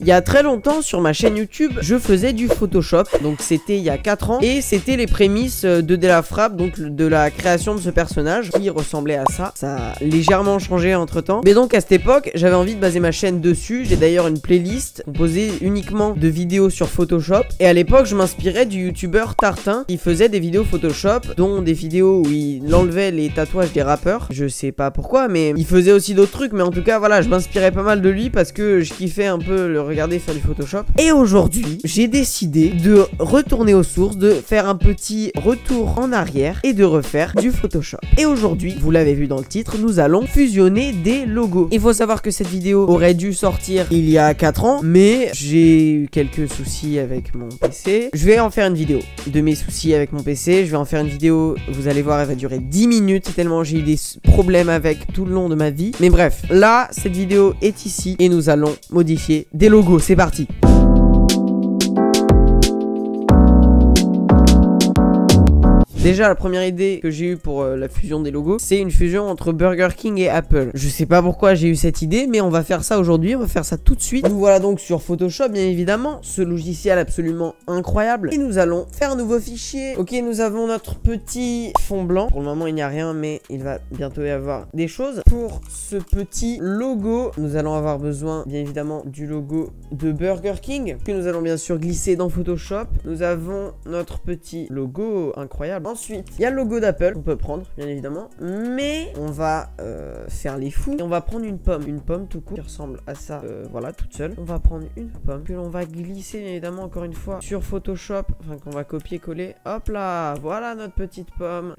Il y a très longtemps sur ma chaîne YouTube, je faisais du Photoshop. Donc c'était il y a 4 ans. Et c'était les prémices de De La Frappe, donc de la création de ce personnage qui ressemblait à ça. Ça a légèrement changé entre temps. Mais donc à cette époque, j'avais envie de baser ma chaîne dessus. J'ai d'ailleurs une playlist composée uniquement de vidéos sur Photoshop. Et à l'époque, je m'inspirais du youtubeur Tartin qui faisait des vidéos Photoshop, dont des vidéos où il enlevait les tatouages des rappeurs. Je sais pas pourquoi, mais il faisait aussi d'autres trucs. Mais en tout cas, voilà, je m'inspirais pas mal de lui parce que je kiffais un peu le regarder faire du Photoshop. Et aujourd'hui, j'ai décidé de retourner aux sources, de faire un petit retour en arrière et de refaire du Photoshop. Et aujourd'hui, vous l'avez vu dans le titre, nous allons fusionner des logos. Il faut savoir que cette vidéo aurait dû sortir il y a 4 ans, mais j'ai eu quelques soucis avec mon PC. Je vais en faire une vidéo de mes soucis avec mon PC. Je vais en faire une vidéo, vous allez voir, elle va durer 10 minutes, tellement j'ai eu des problèmes avec tout le long de ma vie. Mais bref, là, cette vidéo est ici et nous allons modifier des logos. C'est parti. Déjà, la première idée que j'ai eue pour la fusion des logos, c'est une fusion entre Burger King et Apple. Je sais pas pourquoi j'ai eu cette idée, mais on va faire ça aujourd'hui, on va faire ça tout de suite. Nous voilà donc sur Photoshop, bien évidemment, ce logiciel absolument incroyable. Et nous allons faire un nouveau fichier. Ok, nous avons notre petit fond blanc. Pour le moment, il n'y a rien, mais il va bientôt y avoir des choses. Pour ce petit logo, nous allons avoir besoin, bien évidemment, du logo de Burger King, que nous allons bien sûr glisser dans Photoshop. Nous avons notre petit logo incroyable. Ensuite, il y a le logo d'Apple qu'on peut prendre, bien évidemment. Mais on va faire les fous. Et on va prendre une pomme tout court qui ressemble à ça, voilà, toute seule. On va prendre une pomme que l'on va glisser, bien évidemment, encore une fois, sur Photoshop. Enfin, qu'on va copier-coller. Hop là, voilà notre petite pomme.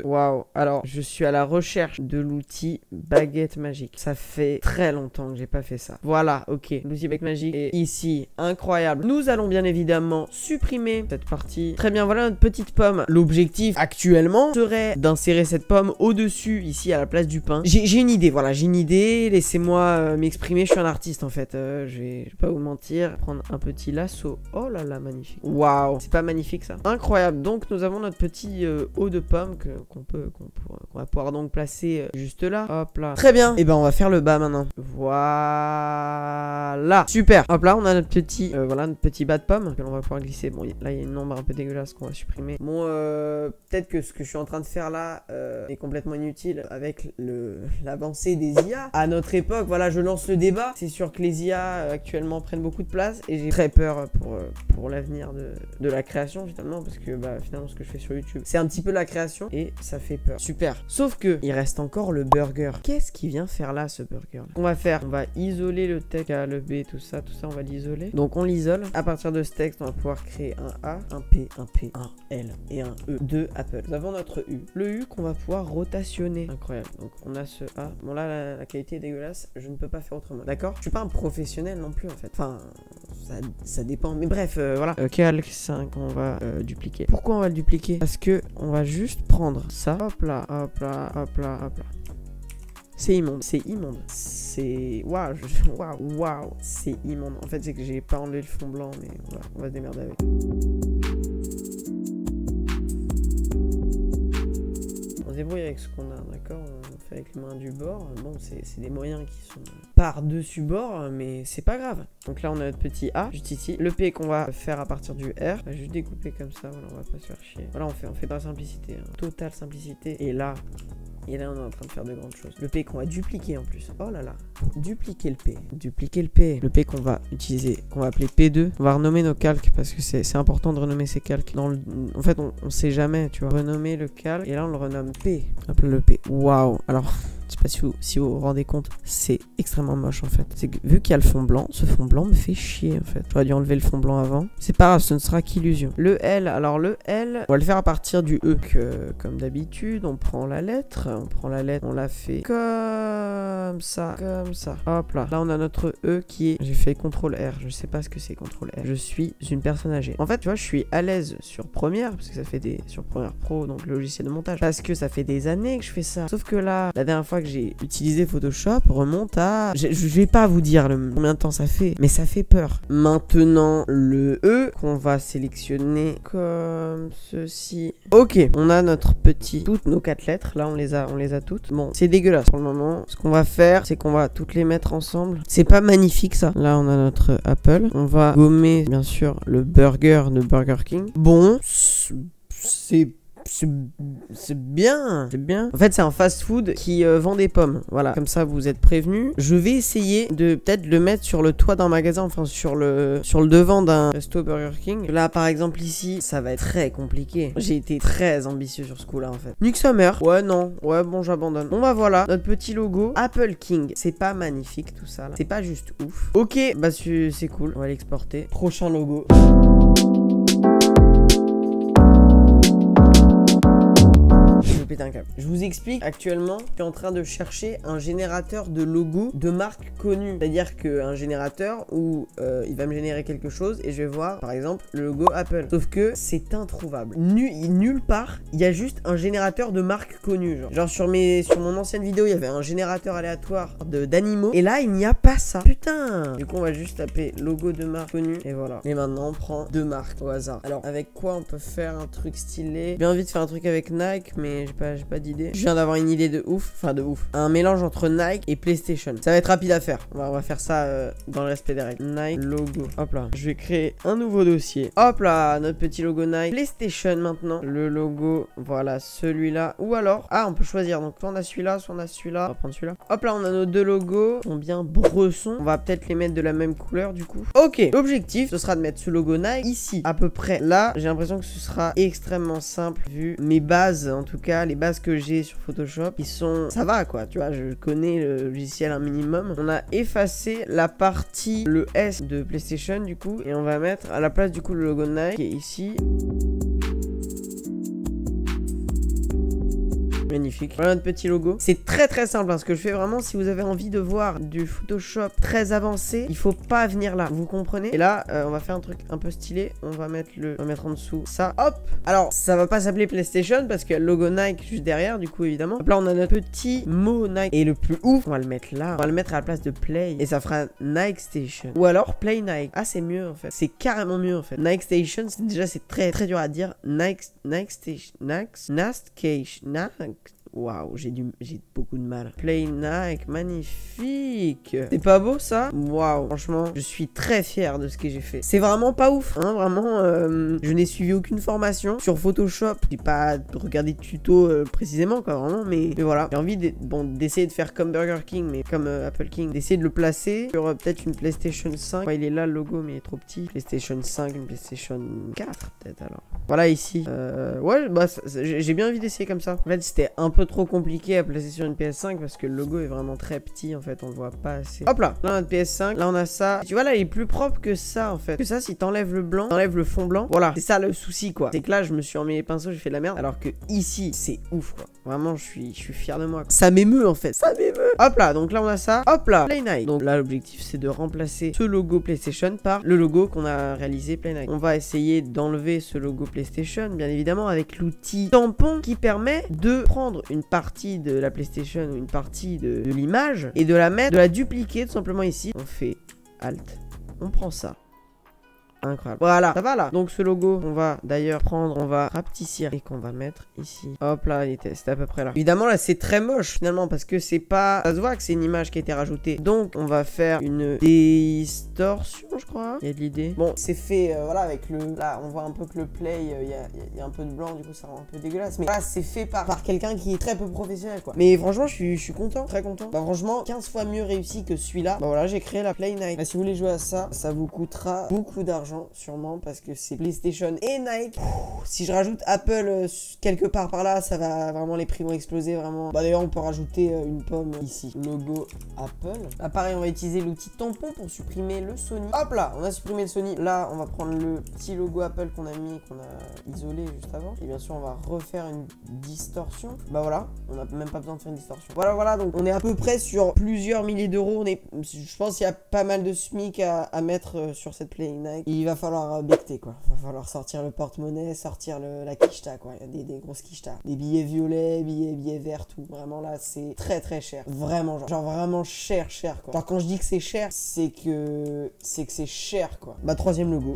Waouh. Alors, je suis à la recherche de l'outil baguette magique. Ça fait très longtemps que j'ai pas fait ça. Voilà, ok. L'outil baguette magique est ici. Incroyable. Nous allons bien évidemment supprimer cette partie. Très bien, voilà notre petite pomme. L'objectif actuellement serait d'insérer cette pomme au-dessus, ici à la place du pain. J'ai une idée, voilà, j'ai une idée. Laissez-moi m'exprimer, je suis un artiste en fait. Je vais pas vous mentir. Prendre un petit lasso. Oh là là, magnifique. Waouh, c'est pas magnifique ça? Incroyable. Donc nous avons notre petit haut de pomme qu'on va pouvoir donc placer juste là. Hop là. Très bien. Et ben on va faire le bas maintenant. Voilà. Super. Hop là, on a notre petit, voilà, notre petit bas de pomme que l'on va pouvoir glisser. Bon, là il y a une ombre un peu dégueulasse qu'on va supprimer. Bon, peut-être que ce que je suis en train de faire là est complètement inutile avec l'avancée des IA. À notre époque, voilà, je lance le débat. C'est sûr que les IA actuellement prennent beaucoup de place et j'ai très peur pour l'avenir de la création finalement, parce que bah, finalement ce que je fais sur YouTube, c'est un petit peu la création et ça fait peur. Super. Sauf que il reste encore le burger. Qu'est-ce qu'il vient faire là, ce burger là? On va isoler le texte, le B, tout ça, on va l'isoler. Donc on l'isole. À partir de ce texte, on va pouvoir créer un A, un P, un L et un E de Apple. Nous avons notre U. Le U qu'on va pouvoir rotationner. Incroyable. Donc on a ce A. Bon là la qualité est dégueulasse. Je ne peux pas faire autrement. D'accord? Je suis pas un professionnel non plus en fait. Enfin, ça dépend. Mais bref, voilà. Calque 5, on va dupliquer. Pourquoi on va le dupliquer? Parce que on va juste prendre ça. Hop là, hop là, hop là, hop là. C'est immonde, c'est immonde. C'est... Waouh, waouh, c'est immonde. En fait, c'est que j'ai pas enlevé le fond blanc, mais on va se démerder avec. On se débrouille avec ce qu'on a, d'accord? On fait avec les mains du bord. Bon, c'est des moyens qui sont par-dessus bord, mais c'est pas grave. Donc là, on a notre petit A, juste ici. Le P qu'on va faire à partir du R. On va juste découper comme ça, voilà, on va pas se faire chier. Voilà, on fait dans la simplicité, hein. Totale simplicité. Et là, on est en train de faire de grandes choses. Le P qu'on va dupliquer en plus. Oh là là. Dupliquer le P. Dupliquer le P. Le P qu'on va utiliser, qu'on va appeler P2. On va renommer nos calques parce que c'est important de renommer ces calques. En fait, on sait jamais, tu vois. Renommer le calque. Et là, on le renomme P. Appelle le P. Waouh. Alors... Je sais pas si vous vous rendez compte, c'est extrêmement moche en fait. C'est que vu qu'il y a le fond blanc, ce fond blanc me fait chier en fait. J'aurais dû enlever le fond blanc avant. C'est pas grave, ce ne sera qu'illusion. Le L, alors le L, on va le faire à partir du E. Comme d'habitude, on prend la lettre, on la fait comme ça, comme ça. Hop là. Là on a notre E qui est... J'ai fait CTRL R, je sais pas ce que c'est CTRL R. Je suis une personne âgée. En fait, tu vois, je suis à l'aise sur Premiere, parce que ça fait sur Premiere Pro, donc le logiciel de montage. Parce que ça fait des années que je fais ça. Sauf que là, la dernière fois, fois que j'ai utilisé Photoshop remonte à... Je vais pas vous dire combien de temps ça fait, mais ça fait peur. Maintenant, le E qu'on va sélectionner comme ceci. Ok, on a toutes nos 4 lettres. Là, on les a toutes. Bon, c'est dégueulasse pour le moment. Ce qu'on va faire, c'est qu'on va toutes les mettre ensemble. C'est pas magnifique ça. Là, on a notre Apple. On va gommer, bien sûr, le burger de Burger King. Bon, c'est bien. C'est bien. En fait, c'est un fast-food qui vend des pommes. Voilà. Comme ça, vous êtes prévenus. Je vais essayer de peut-être le mettre sur le toit d'un magasin. Enfin, sur le devant d'un resto Burger King. Là, par exemple, ici, ça va être très compliqué. J'ai été très ambitieux sur ce coup-là, en fait. Nick Summer. Ouais, non. Ouais, bon, j'abandonne. Bon, bah voilà. Notre petit logo. Apple King. C'est pas magnifique, tout ça, là. C'est pas juste ouf. Ok. Bah, c'est cool. On va l'exporter. Prochain logo. Un câble. Je vous explique, actuellement, je suis en train de chercher un générateur de logo de marque connue. C'est-à-dire qu'un générateur où il va me générer quelque chose et je vais voir, par exemple, le logo Apple. Sauf que c'est introuvable. Nulle part, il y a juste un générateur de marque connue. Genre sur mon ancienne vidéo, il y avait un générateur aléatoire d'animaux. Et là, il n'y a pas ça. Putain! Du coup, on va juste taper logo de marque connue. Et voilà. Et maintenant, on prend 2 marques au hasard. Alors, avec quoi on peut faire un truc stylé? J'ai bien envie de faire un truc avec Nike, mais j'ai pas d'idée. Je viens d'avoir une idée de ouf. Enfin, de ouf. Un mélange entre Nike et PlayStation. Ça va être rapide à faire. On va faire ça dans le respect des règles. Nike logo. Hop là. Je vais créer un nouveau dossier. Hop là. Notre petit logo Nike. PlayStation maintenant. Le logo. Voilà. Celui-là. Ou alors. Ah, on peut choisir. Donc, soit on a celui-là, soit on a celui-là. On va prendre celui-là. Hop là. On a nos 2 logos. Ils sont bien bressons. On va peut-être les mettre de la même couleur du coup. Ok. L'objectif, ce sera de mettre ce logo Nike ici. À peu près là. J'ai l'impression que ce sera extrêmement simple vu mes bases. En tout cas, les bases que j'ai sur Photoshop, ils sont... Ça va quoi, tu vois, je connais le logiciel un minimum. On a effacé la partie, le S de PlayStation du coup, et on va mettre à la place du coup le logo Nike qui est ici. Magnifique. Voilà notre petit logo. C'est très simple hein, ce que je fais vraiment. Si vous avez envie de voir du Photoshop très avancé, il faut pas venir là. Vous comprenez? Et là, on va faire un truc un peu stylé. On va mettre en dessous ça. Hop. Alors, ça va pas s'appeler PlayStation parce qu'il y a le logo Nike juste derrière, du coup, évidemment. Hop là, on a notre petit mot Nike. Et le plus ouf, on va le mettre là. On va le mettre à la place de Play. Et ça fera Nike Station. Ou alors Play Nike. Ah, c'est mieux en fait. C'est carrément mieux en fait. Nike Station, déjà, c'est très dur à dire. Nike Station. Nike. Waouh, j'ai beaucoup de mal. Play Nike, magnifique. C'est pas beau ça? Waouh, franchement, je suis très fier de ce que j'ai fait. C'est vraiment pas ouf, hein, vraiment. Je n'ai suivi aucune formation sur Photoshop. J'ai pas regardé de tuto précisément, quoi, vraiment. Mais voilà, j'ai envie d'essayer de faire comme Burger King, mais comme Apple King, d'essayer de le placer sur peut-être une PlayStation 5. Ouais, il est là le logo, mais il est trop petit. PlayStation 5, une PlayStation 4, peut-être alors. Voilà ici. Ouais, bah j'ai bien envie d'essayer comme ça. En fait, c'était un peu trop compliqué à placer sur une PS5 parce que le logo est vraiment très petit en fait, on le voit pas assez. Hop là, là on a notre PS5, là on a ça. Tu vois là il est plus propre que ça en fait. Que ça, si t'enlèves le blanc, t'enlèves le fond blanc, voilà, c'est ça le souci quoi. C'est que là je me suis remis les pinceaux, j'ai fait de la merde, alors que ici c'est ouf quoi. Vraiment je suis fier de moi quoi. Ça m'émeut en fait, ça m'émeut. Hop là, donc là on a ça, hop là, Play Nike. Donc là l'objectif c'est de remplacer ce logo PlayStation par le logo qu'on a réalisé Play Nike. On va essayer d'enlever ce logo PlayStation bien évidemment avec l'outil tampon qui permet de prendre une partie de la PlayStation ou une partie de l'image et de la dupliquer tout simplement ici. On fait Alt, on prend ça. Incroyable. Voilà, ça va là. Donc ce logo, on va d'ailleurs prendre, on va rapetissir et qu'on va mettre ici. Hop là, c'était à peu près là. Évidemment là, c'est très moche finalement parce que c'est pas... Ça se voit que c'est une image qui a été rajoutée. Donc on va faire une distorsion, je crois. Il y a de l'idée. Bon, c'est fait, voilà, avec le... Là, on voit un peu que le play, il y a un peu de blanc, du coup ça rend un peu dégueulasse. Mais voilà, c'est fait par quelqu'un qui est très peu professionnel quoi. Mais franchement, je suis content, très content. Bah franchement, 15 fois mieux réussi que celui-là. Bah voilà, j'ai créé la Play Nike. Bah, si vous voulez jouer à ça, ça vous coûtera beaucoup d'argent. Sûrement parce que c'est PlayStation et Nike. Si je rajoute Apple quelque part par là, ça va vraiment, les prix vont exploser vraiment. Bah d'ailleurs on peut rajouter une pomme ici. Logo Apple. Là pareil, on va utiliser l'outil tampon pour supprimer le Sony. Hop là, on a supprimé le Sony. Là on va prendre le petit logo Apple qu'on a mis, qu'on a isolé juste avant. Et bien sûr on va refaire une distorsion. Bah voilà, on n'a même pas besoin de faire une distorsion. Voilà, donc on est à peu près sur plusieurs milliers d'euros. Je pense qu'il y a pas mal de SMIC à mettre sur cette Play Nike. il va falloir becter quoi. Il va falloir sortir le porte-monnaie, sortir la quicheta quoi. Il y a des grosses quichetas. Des billets violets, billets verts, tout. Vraiment là, c'est très très cher. Vraiment, genre vraiment cher quoi. Genre quand je dis que c'est cher, c'est que c'est cher quoi. Bah, troisième logo.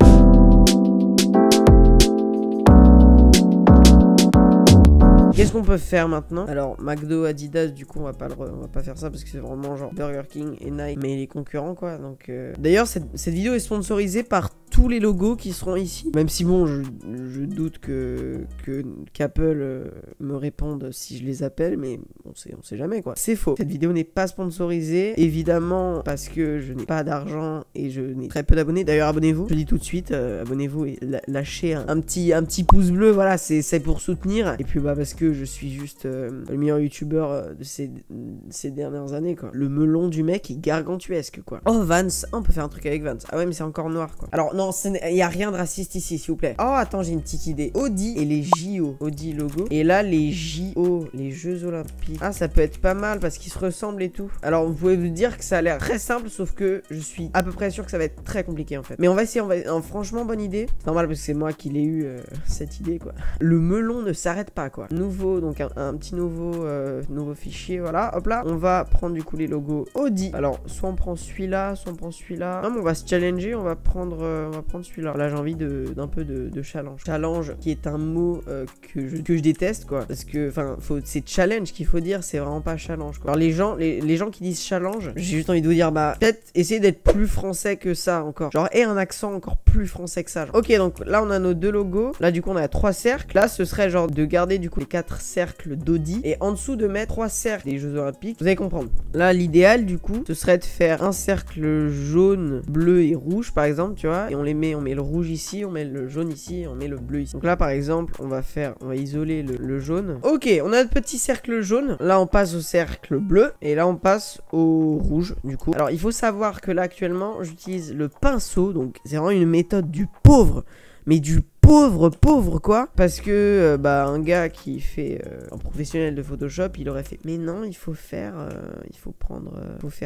Qu'est-ce qu'on peut faire maintenant? Alors, McDo, Adidas, du coup, on va pas faire ça parce que c'est vraiment genre Burger King et Nike, mais les concurrents, quoi. Donc, d'ailleurs, cette vidéo est sponsorisée par tous les logos qui seront ici. Même si, bon, je doute qu'Apple me réponde si je les appelle, mais on sait jamais, quoi. C'est faux. Cette vidéo n'est pas sponsorisée, évidemment, parce que je n'ai pas d'argent et je n'ai très peu d'abonnés. D'ailleurs, abonnez-vous. Je le dis tout de suite, abonnez-vous et lâchez un petit pouce bleu. Voilà, c'est pour soutenir. Et puis, bah, parce que je suis juste le meilleur youtubeur de ces dernières années quoi. Le melon du mec est gargantuesque quoi. Oh Vans, on peut faire un truc avec Vans. Ah ouais mais c'est encore noir quoi. Alors non, il y a rien de raciste ici s'il vous plaît. Oh attends, j'ai une petite idée. Audi et les JO. Audi logo. Et là les JO, les Jeux Olympiques. Ah ça peut être pas mal parce qu'ils se ressemblent et tout. Alors vous pouvez vous dire que ça a l'air très simple sauf que je suis à peu près sûr que ça va être très compliqué en fait. Mais on va essayer, franchement bonne idée. C'est normal parce que c'est moi qui l'ai eu cette idée quoi. Le melon ne s'arrête pas quoi. Donc un petit nouveau fichier, voilà, hop là, on va prendre du coup les logos Audi. Alors, soit on prend celui-là, soit on prend celui-là. Non, mais on va se challenger, on va prendre celui-là. Là, j'ai envie d'un peu de challenge. Challenge, qui est un mot que je déteste, quoi. Parce que, enfin, c'est challenge qu'il faut dire, c'est vraiment pas challenge, quoi. Alors, les gens qui disent challenge, j'ai juste envie de vous dire, bah, peut-être essayer d'être plus français que ça encore. Genre, et un accent encore plus français que ça. Genre. Ok, donc là, on a nos deux logos. Là, du coup, on a 3 cercles. Là, ce serait genre de garder, du coup, les 4 cercles d'Audi et en dessous de mettre 3 cercles des Jeux Olympiques. Vous allez comprendre. Là, l'idéal du coup, ce serait de faire un cercle jaune, bleu et rouge par exemple, tu vois, et on met le rouge ici, on met le jaune ici, on met le bleu ici. Donc là, par exemple, on va isoler le jaune. Ok, on a notre petit cercle jaune. Là, on passe au cercle bleu et là, on passe au rouge du coup. Alors, il faut savoir que là, actuellement, j'utilise le pinceau, donc c'est vraiment une méthode du pauvre, mais du pauvre quoi, parce que bah un gars qui fait un professionnel de Photoshop, il aurait fait mais non, il faut faire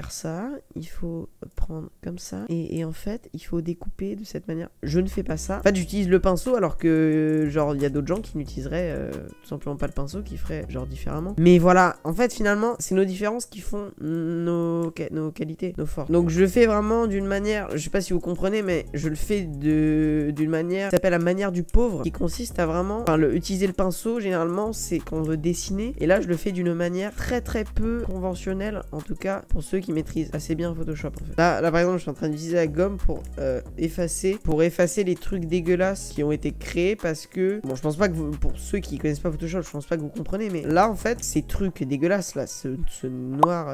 ça, il faut prendre comme ça et en fait il faut découper de cette manière. Je ne fais pas ça. En fait j'utilise le pinceau alors que genre il y a d'autres gens qui n'utiliseraient tout simplement pas le pinceau, qui feraient genre différemment. Mais voilà, en fait finalement c'est nos différences qui font nos qualités, nos forces. Donc je le fais vraiment d'une manière, je sais pas si vous comprenez, mais je le fais d'une manière qui s'appelle la manière du pauvre, qui consiste à vraiment utiliser le pinceau. Généralement c'est quand on veut dessiner, et là je le fais d'une manière très peu conventionnelle, en tout cas pour ceux qui maîtrisent assez bien Photoshop en fait. Là par exemple je suis en train d'utiliser la gomme pour effacer les trucs dégueulasses qui ont été créés, parce que bon, je pense pas que pour ceux qui connaissent pas Photoshop, je pense pas que vous comprenez, mais là en fait ces trucs dégueulasses là, ce noir,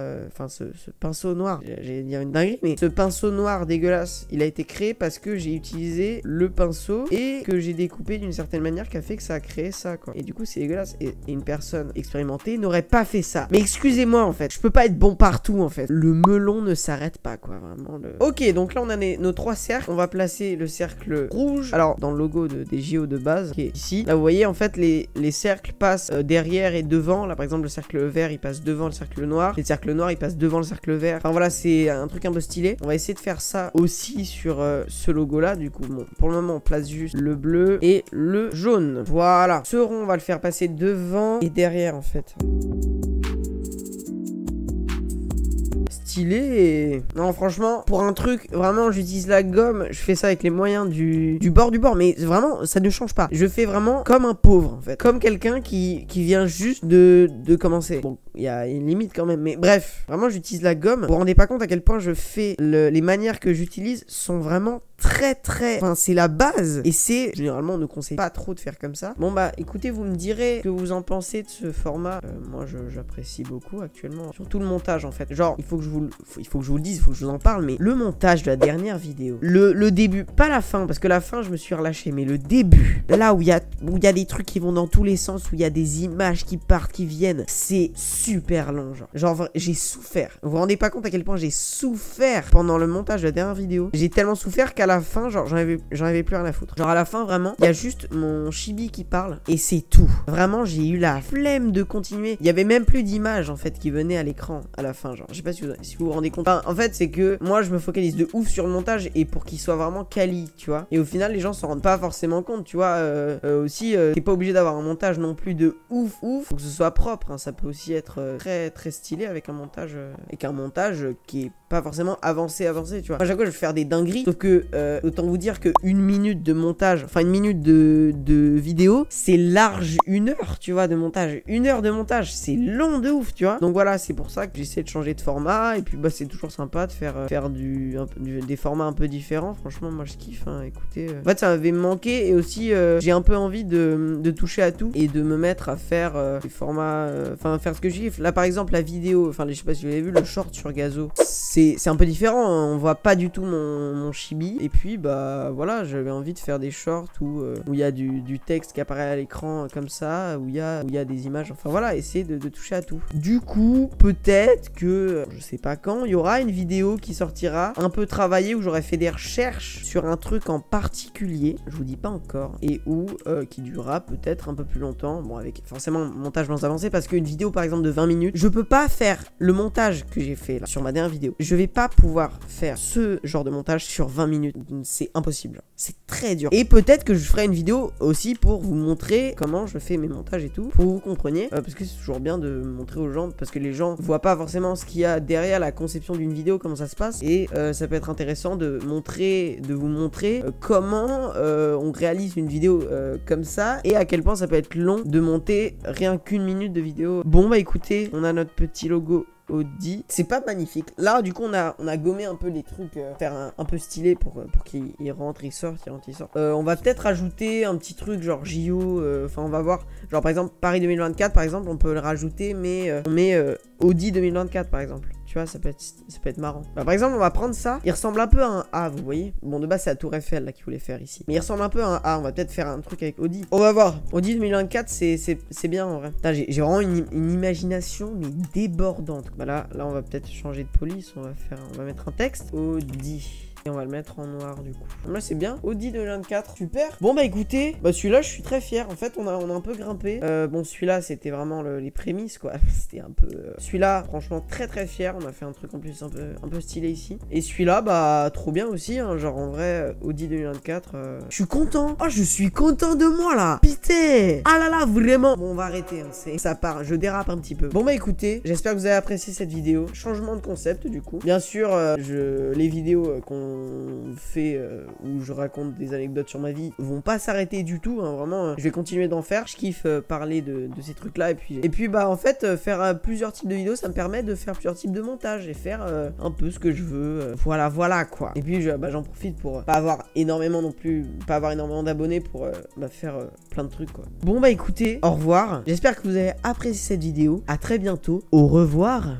ce pinceau noir, j'allais dire une dinguerie, mais ce pinceau noir dégueulasse, il a été créé parce que j'ai utilisé le pinceau et que j'ai découpé d'une certaine manière qui a fait que ça a créé ça quoi. Et du coup c'est dégueulasse, et une personne expérimentée n'aurait pas fait ça. Mais excusez-moi en fait, je peux pas être bon partout en fait. Le melon ne s'arrête pas quoi, vraiment Ok, donc là on a nos 3 cercles. On va placer le cercle rouge, alors dans le logo des JO de base qui est ici. Là vous voyez en fait les cercles passent derrière et devant. Là par exemple le cercle vert il passe devant le cercle noir, et le cercle noir il passe devant le cercle vert. Enfin voilà, c'est un truc un peu stylé. On va essayer de faire ça aussi sur ce logo là. Du coup bon, pour le moment on place juste le bleu et le jaune. Voilà. Ce rond, on va le faire passer devant et derrière en fait. Stylé. Non franchement, pour un truc, vraiment j'utilise la gomme, je fais ça avec les moyens du bord, mais vraiment ça ne change pas. Je fais vraiment comme un pauvre en fait, comme quelqu'un qui vient juste de commencer. Bon, il y a une limite quand même, mais bref, vraiment j'utilise la gomme. Vous vous rendez pas compte à quel point je fais les manières que j'utilise sont vraiment très enfin c'est la base, et c'est généralement on ne conseille pas trop de faire comme ça. Bon bah écoutez, vous me direz ce que vous en pensez de ce format. Moi j'apprécie beaucoup actuellement, surtout le montage en fait. Genre il faut que je vous le dise, il faut que je vous en parle, mais le montage de la dernière vidéo, le début, pas la fin, parce que la fin je me suis relâché, mais le début, là où il y a des trucs qui vont dans tous les sens, où il y a des images qui partent, qui viennent, c'est super long, genre j'ai souffert. Vous vous rendez pas compte à quel point j'ai souffert pendant le montage de la dernière vidéo. J'ai tellement souffert qu'à la fin, genre j'en avais plus rien à foutre. Genre à la fin vraiment, il y a juste mon chibi qui parle et c'est tout. Vraiment j'ai eu la flemme de continuer. Il y avait même plus d'images en fait qui venaient à l'écran à la fin. Genre je sais pas si si vous vous rendez compte. Enfin, en fait, c'est que moi, je me focalise de ouf sur le montage et pour qu'il soit vraiment quali, tu vois. Et au final, les gens s'en rendent pas forcément compte, tu vois. Aussi, t'es pas obligé d'avoir un montage non plus de ouf, pour que ce soit propre. Hein. Ça peut aussi être très, très stylé avec un montage, qui est pas forcément avancé, tu vois. À chaque fois, je vais faire des dingueries. Sauf que, autant vous dire que une minute de montage, enfin une minute de vidéo, c'est large 1 heure, tu vois, de montage. 1 heure de montage, c'est long de ouf, tu vois. Donc voilà, c'est pour ça que j'essaie de changer de format. Et puis, bah, c'est toujours sympa de faire des formats un peu différents. Franchement, moi, je kiffe, hein. Écoutez, en fait, ça m'avait manqué. Et aussi, j'ai un peu envie de toucher à tout et de me mettre à faire des formats, enfin, faire ce que je kiffe. Là, par exemple, la vidéo, enfin, je sais pas si vous avez vu, le short sur Gazo. C'est un peu différent, hein. On voit pas du tout mon chibi. Et puis bah voilà, j'avais envie de faire des shorts où il y a du texte qui apparaît à l'écran comme ça, où il y a des images. Enfin voilà, essayer de toucher à tout. Du coup, peut-être que je sais pas quand, il y aura une vidéo qui sortira un peu travaillée où j'aurais fait des recherches sur un truc en particulier. Je vous dis pas encore. Et où qui durera peut-être un peu plus longtemps. Bon, avec forcément un montage moins avancé parce qu'une vidéo par exemple de 20 minutes, je peux pas faire le montage que j'ai fait là sur ma dernière vidéo. Je vais pas pouvoir faire ce genre de montage sur 20 minutes. C'est impossible. C'est très dur. Et peut-être que je ferai une vidéo aussi pour vous montrer comment je fais mes montages et tout. Pour que vous compreniez. Parce que c'est toujours bien de montrer aux gens. Parce que les gens voient pas forcément ce qu'il y a derrière la conception d'une vidéo, comment ça se passe. Et ça peut être intéressant de vous montrer comment on réalise une vidéo comme ça. Et à quel point ça peut être long de monter rien qu'une minute de vidéo. Bon bah écoutez, on a notre petit logo Audi. C'est pas magnifique. Là, du coup, on a gommé un peu les trucs, faire un peu stylé pour qu'il rentre, il sort. On va peut-être ajouter un petit truc genre JO. Enfin, on va voir. Genre, par exemple, Paris 2024, par exemple, on peut le rajouter, mais on met Audi 2024, par exemple. Tu vois, ça peut être marrant. Bah, par exemple, on va prendre ça. Il ressemble un peu à un A, vous voyez. Bon, de base, c'est la Tour Eiffel là qu'il voulait faire ici. Mais il ressemble un peu à un A. On va peut-être faire un truc avec Audi. On va voir. Audi 2024, c'est bien en vrai. J'ai vraiment une imagination, mais débordante. Bah là, on va peut-être changer de police. On va mettre un texte. Audi. Et on va le mettre en noir du coup. Là c'est bien. Audi 2024. Super. Bon bah écoutez. Bah celui-là je suis très fier. En fait on a un peu grimpé. Bon celui-là c'était vraiment les prémices quoi. C'était un peu. Celui-là franchement très très fier. On a fait un truc en plus un peu stylé ici. Et celui-là bah trop bien aussi. Hein. Genre en vrai Audi 2024. Je suis content. Oh je suis content de moi là. Putain. Ah là là vraiment. Bon on va arrêter. Hein. Ça part. Je dérape un petit peu. Bon bah écoutez. J'espère que vous avez apprécié cette vidéo. Changement de concept du coup. Bien sûr les vidéos qu'on fait où je raconte des anecdotes sur ma vie vont pas s'arrêter du tout hein, vraiment je vais continuer d'en faire. Je kiffe parler de ces trucs là et puis bah en fait faire plusieurs types de vidéos ça me permet de faire plusieurs types de montage et faire un peu ce que je veux voilà quoi. Et puis j'en profite pour pas avoir énormément non plus d'abonnés pour faire plein de trucs quoi. Bon bah écoutez au revoir, j'espère que vous avez apprécié cette vidéo, à très bientôt, au revoir.